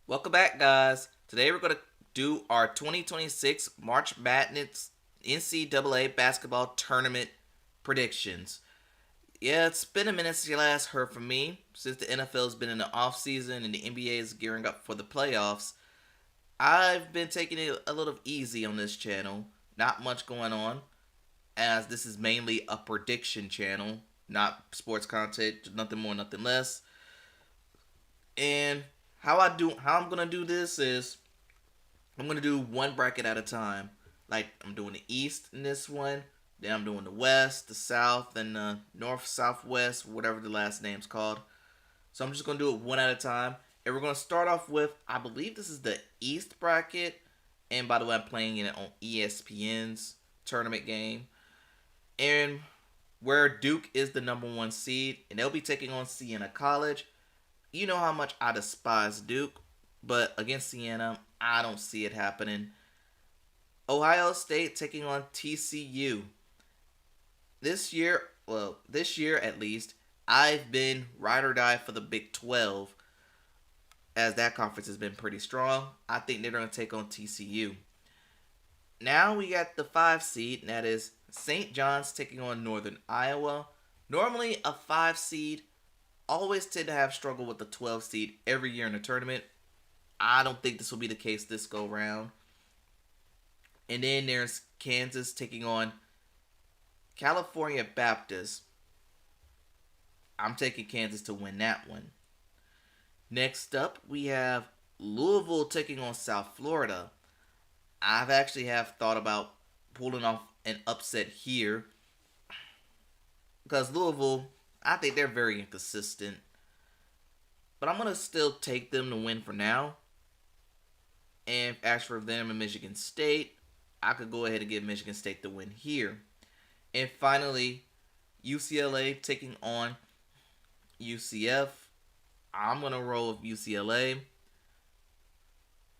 Welcome back, guys. Today we're going to do our 2026 March Madness NCAA basketball tournament predictions. Yeah, it's been a minute since you last heard from me. Since the NFL's been in the off season and the NBA is gearing up for the playoffs, I've been taking it a little easy on this channel. Not much going on, as this is mainly a prediction channel, not sports content, nothing more, nothing less. And how I'm gonna do this is I'm gonna do one bracket at a time. Like I'm doing the East in this one, then I'm doing the West, the South, and the North, Southwest, whatever the last name's called. So I'm just gonna do it one at a time, and we're gonna start off with I believe this is the East bracket, and by the way I'm playing it on ESPN's tournament game, and where Duke is the number one seed, and they'll be taking on Siena College. You know how much I despise Duke, but against Siena, I don't see it happening. Ohio State taking on TCU. This year at least, I've been ride or die for the Big 12, as that conference has been pretty strong. I think they're going to take on TCU. Now we got the 5 seed, and that is St. John's taking on Northern Iowa. Normally, a 5 seed always tend to have struggle with the 12 seed every year in the tournament. I don't think this will be the case this go round. And then there's Kansas taking on California Baptist. I'm taking Kansas to win that one. Next up, we have Louisville taking on South Florida. I've actually have thought about pulling off an upset here because Louisville, I think they're very inconsistent. But I'm going to still take them to win for now. And as for them and Michigan State, I could go ahead and give Michigan State the win here. And finally, UCLA taking on UCF. I'm going to roll with UCLA.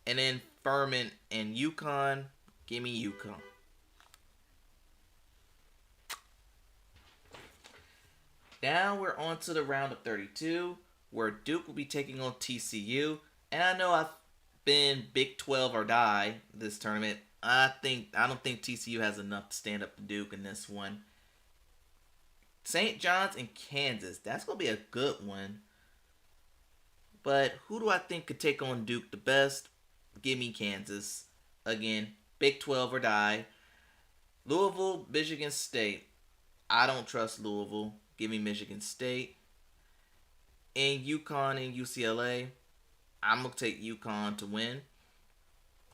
And then Furman and UConn. Give me UConn. Now we're on to the round of 32, where Duke will be taking on TCU. And I know I've been Big 12 or die this tournament. I don't think TCU has enough to stand up to Duke in this one. St. John's and Kansas. That's gonna be a good one. But who do I think could take on Duke the best? Give me Kansas. Again, Big 12 or die. Louisville, Michigan State. I don't trust Louisville. Give me Michigan State. And UConn and UCLA. I'm going to take UConn to win.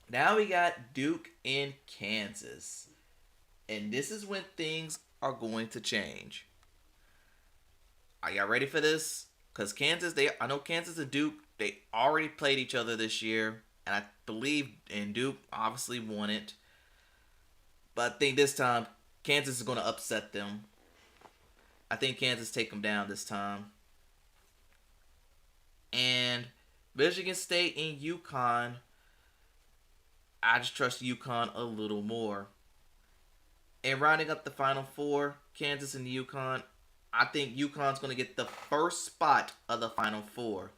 Now we got Duke and Kansas. And this is when things are going to change. Are y'all ready for this? Because I know Kansas and Duke, they already played each other this year. And I believe, and Duke obviously won it. But I think this time, Kansas is going to upset them. I think Kansas take them down this time. And Michigan State and UConn, I just trust UConn a little more. And rounding up the Final Four, Kansas and UConn, I think UConn's going to get the first spot of the Final Four.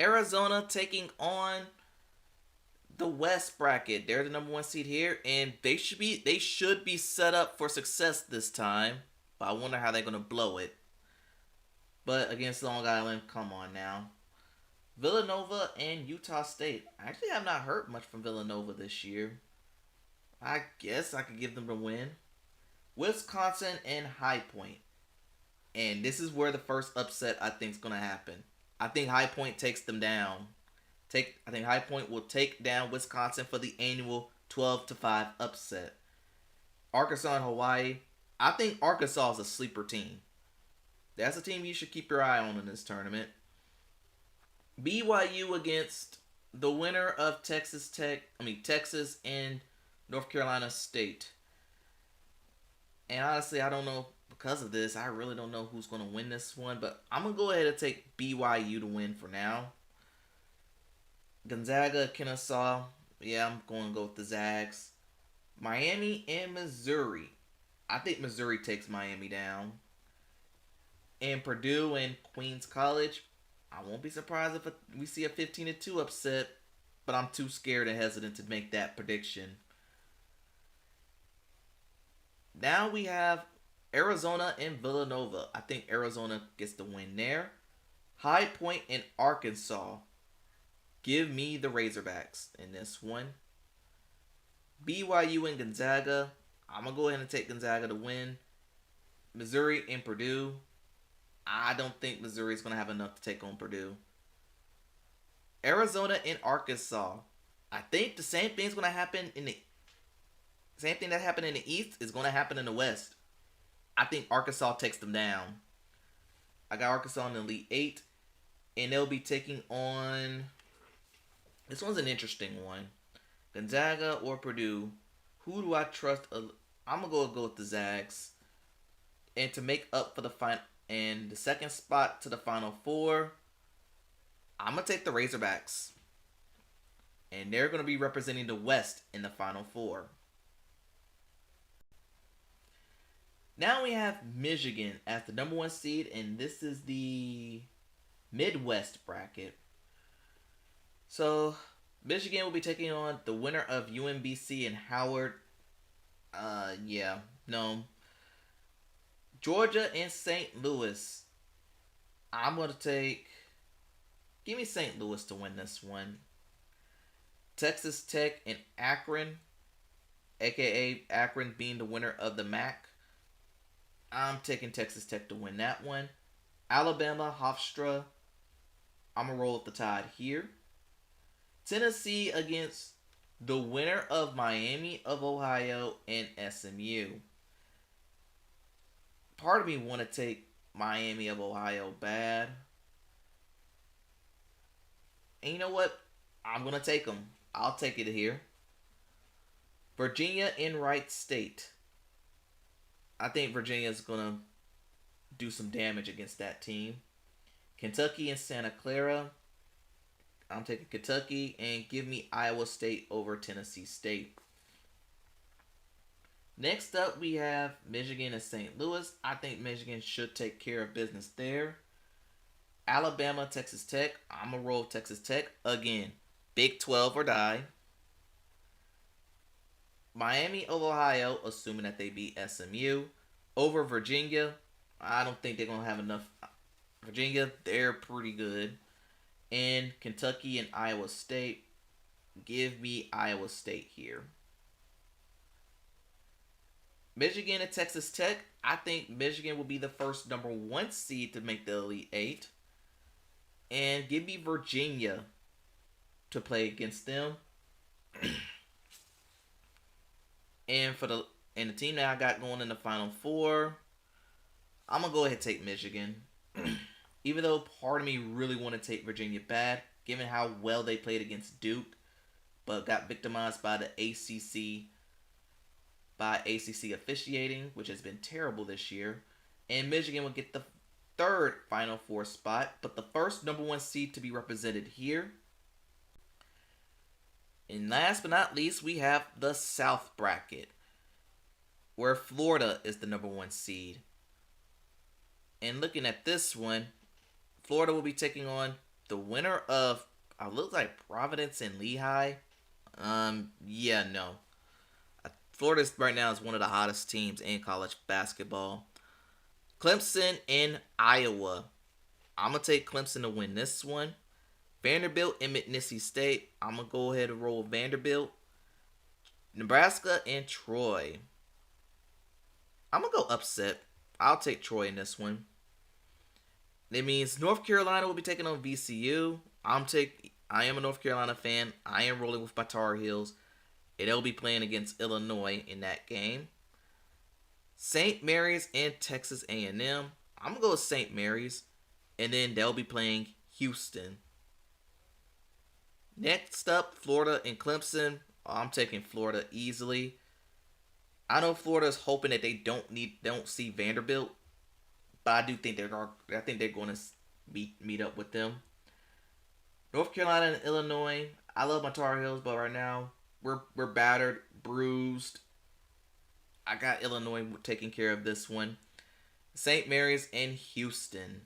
Arizona taking on the West bracket. They're the number one seed here, and they should be set up for success this time. But I wonder how they're gonna blow it. But against Long Island, come on now. Villanova and Utah State. I actually have not heard much from Villanova this year. I guess I could give them the win. Wisconsin and High Point. And this is where the first upset I think is gonna happen. I think High Point takes them down. I think High Point will take down Wisconsin for the annual 12-5 upset. Arkansas and Hawaii. I think Arkansas is a sleeper team. That's a team you should keep your eye on in this tournament. BYU against the winner of Texas and North Carolina State. And honestly, I don't know, because of this, I really don't know who's going to win this one. But I'm going to go ahead and take BYU to win for now. Gonzaga, Kennesaw. Yeah, I'm going to go with the Zags. Miami and Missouri. I think Missouri takes Miami down. And Purdue and Queens College. I won't be surprised if we see a 15-2 upset, but I'm too scared and hesitant to make that prediction. Now we have Arizona and Villanova. I think Arizona gets the win there. High Point and Arkansas. Give me the Razorbacks in this one. BYU and Gonzaga. I'm going to go ahead and take Gonzaga to win. Missouri and Purdue. I don't think Missouri is going to have enough to take on Purdue. Arizona and Arkansas. I think the same thing's going to happen in the same thing that happened in the East is going to happen in the West. I think Arkansas takes them down. I got Arkansas in the Elite Eight, and they'll be taking on. This one's an interesting one. Gonzaga or Purdue. Who do I trust? I'm gonna go with the Zags. And to make up for the final and the second spot to the Final Four, I'm gonna take the Razorbacks. And they're gonna be representing the West in the Final Four. Now we have Michigan as the number one seed, and this is the Midwest bracket. So Michigan will be taking on the winner of UMBC and Howard. Yeah, no. Georgia and St. Louis. I'm going to take. Give me St. Louis to win this one. Texas Tech and Akron, aka Akron being the winner of the MAC. I'm taking Texas Tech to win that one. Alabama, Hofstra. I'm going to roll with the Tide here. Tennessee against the winner of Miami of Ohio and SMU. Part of me want to take Miami of Ohio bad. And you know what? I'm going to take them. I'll take it here. Virginia and Wright State. I think Virginia is going to do some damage against that team. Kentucky and Santa Clara. I'm taking Kentucky, and give me Iowa State over Tennessee State. Next up, we have Michigan and St. Louis. I think Michigan should take care of business there. Alabama, Texas Tech. I'm going to roll Texas Tech. Again, Big 12 or die. Miami of Ohio, assuming that they beat SMU. Over Virginia. I don't think they're going to have enough. Virginia, they're pretty good. And Kentucky and Iowa State. Give me Iowa State here. Michigan and Texas Tech. I think Michigan will be the first number one seed to make the Elite Eight. And give me Virginia to play against them. And the team that I got going in the Final Four, I'm gonna go ahead and take Michigan. Even though part of me really want to take Virginia bad, given how well they played against Duke, but got victimized by the ACC officiating, which has been terrible this year. And Michigan will get the third Final Four spot, but the first number one seed to be represented here. And last but not least, we have the South bracket, where Florida is the number one seed. And looking at this one, Florida will be taking on the winner of, looks like Providence and Lehigh. No. Florida right now is one of the hottest teams in college basketball. Clemson and Iowa. I'm going to take Clemson to win this one. Vanderbilt and McNissy State. I'm going to go ahead and roll Vanderbilt. Nebraska and Troy. I'm going to go upset. I'll take Troy in this one. That means North Carolina will be taking on VCU. I am a North Carolina fan. I am rolling with my Tar Heels. And they'll be playing against Illinois in that game. St. Mary's and Texas A&M. I'm going to go with St. Mary's. And then they'll be playing Houston. Next up, Florida and Clemson. I'm taking Florida easily. I know Florida's hoping that they don't see Vanderbilt. But I do think they're going to meet up with them. North Carolina and Illinois. I love my Tar Heels, but right now we're battered, bruised. I got Illinois taking care of this one. St. Mary's and Houston.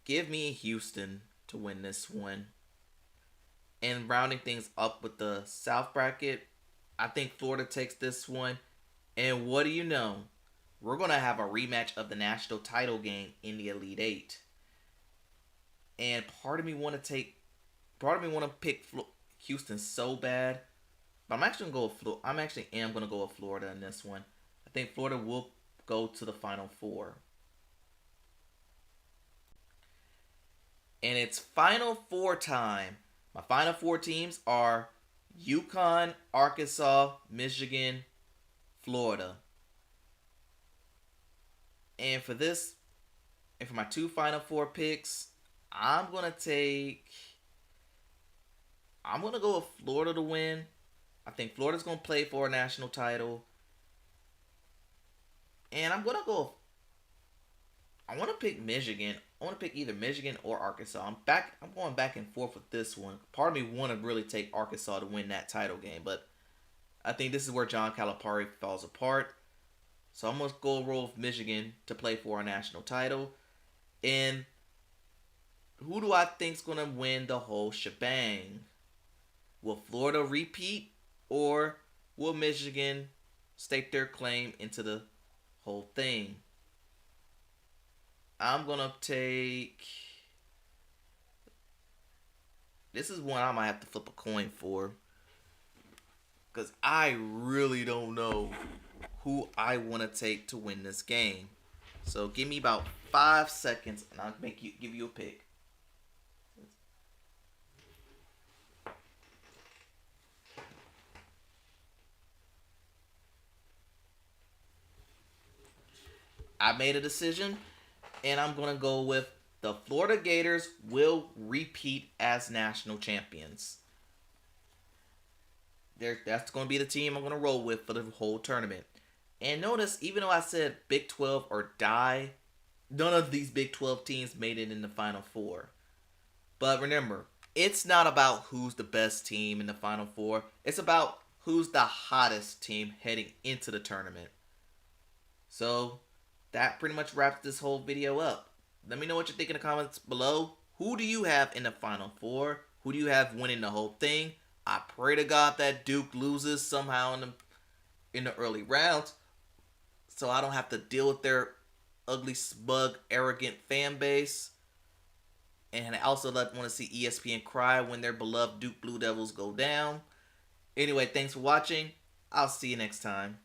Give me Houston to win this one. And rounding things up with the South bracket, I think Florida takes this one. And what do you know? We're gonna have a rematch of the national title game in the Elite Eight. And part of me want to pick Houston so bad, but I'm actually am gonna go with Florida in this one. I think Florida will go to the Final Four. And it's Final Four time. My Final Four teams are UConn, Arkansas, Michigan, Florida. And for this, and for my two Final Four picks, I'm gonna take. I'm gonna go with Florida to win. I think Florida's gonna play for a national title, and I'm gonna go. I want to pick Michigan. I want to pick either Michigan or Arkansas. I'm going back and forth with this one. Part of me want to really take Arkansas to win that title game, but I think this is where John Calipari falls apart. So I'm gonna go roll with Michigan to play for our national title. And who do I think's gonna win the whole shebang? Will Florida repeat, or will Michigan stake their claim into the whole thing? I'm gonna take. This is one I might have to flip a coin for, because I really don't know who I want to take to win this game. So give me about 5 seconds, and I'll give you a pick. I made a decision, and I'm gonna go with the Florida Gators will repeat as national champions. That's going to be the team I'm going to roll with for the whole tournament. And notice, even though I said Big 12 or die, none of these Big 12 teams made it in the Final Four. But remember, it's not about who's the best team in the Final Four. It's about who's the hottest team heading into the tournament. So, that pretty much wraps this whole video up. Let me know what you think in the comments below. Who do you have in the Final Four? Who do you have winning the whole thing? I pray to God that Duke loses somehow in the early rounds, so I don't have to deal with their ugly, smug, arrogant fan base. And I also want to see ESPN cry when their beloved Duke Blue Devils go down. Anyway, thanks for watching. I'll see you next time.